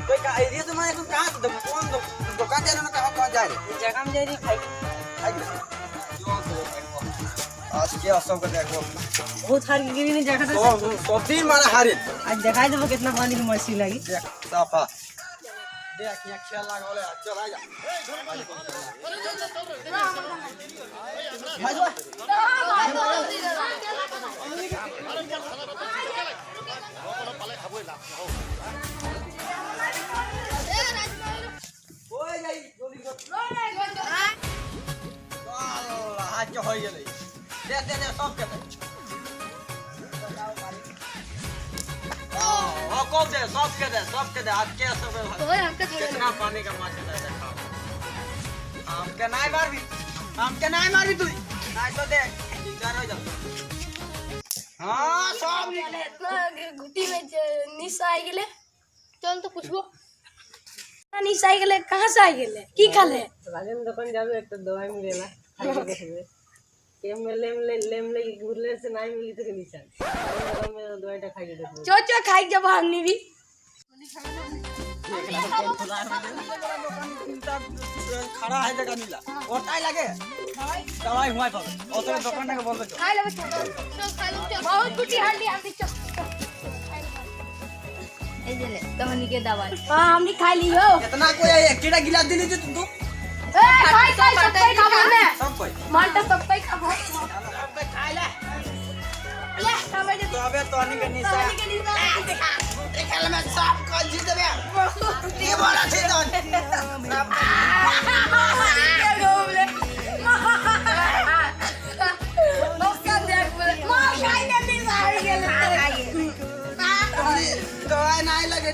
कोई का आइडिया तो मैं कहां से कौन दुकान जा रहा ना कहां जा रहे जगह में जा रही खाई आज क्या सब का देखो बहुत हार गिरी नहीं जगह से सब दिन मारा हारे आज दिखाई देबो कितना पानी की मछली लगी साफा देख ये खेल लागले चल आ जा ओए जाई गोली को आज हो गेलै दे दे दे सब के दे ओ को दे सब के दे आज के सब ओए हमका कितना पानी का माछ है देखा हमके नहीं मारबी तू नहीं तो देख इधर हो जा हां सब इतना गुटी में निशा आई गेले चल तो पूछबो निशा आई गेले कहां से आई गेले की खाले राजन दुकान जाबे एक तो दवाई मिलेला खाई के देखबे केम में लेम गुरले से नहीं मिली तो निशा में दवाईटा खाई के देखबे चो खाई जब हमनी भी खड़ा है जगह नीला और टाई लगे दवाई हुआ तो और तो दुकान के बोल दो खाई ले बहुत गुटी हाल दी हमनी चो ए ले तमनी के दवाई हां हमनी खा लियो कितना कोई एक कीड़ा गिलास दिली जो तू ए खाई सब कोई खाबो ने सब कोई मालटा सब कोई खाबो सब कोई खा ले ले खाबे जे तो अबे तोनी के निशा खेल में सब को जीत देबे ये बड़ा छे तो दवाई नहीं लगे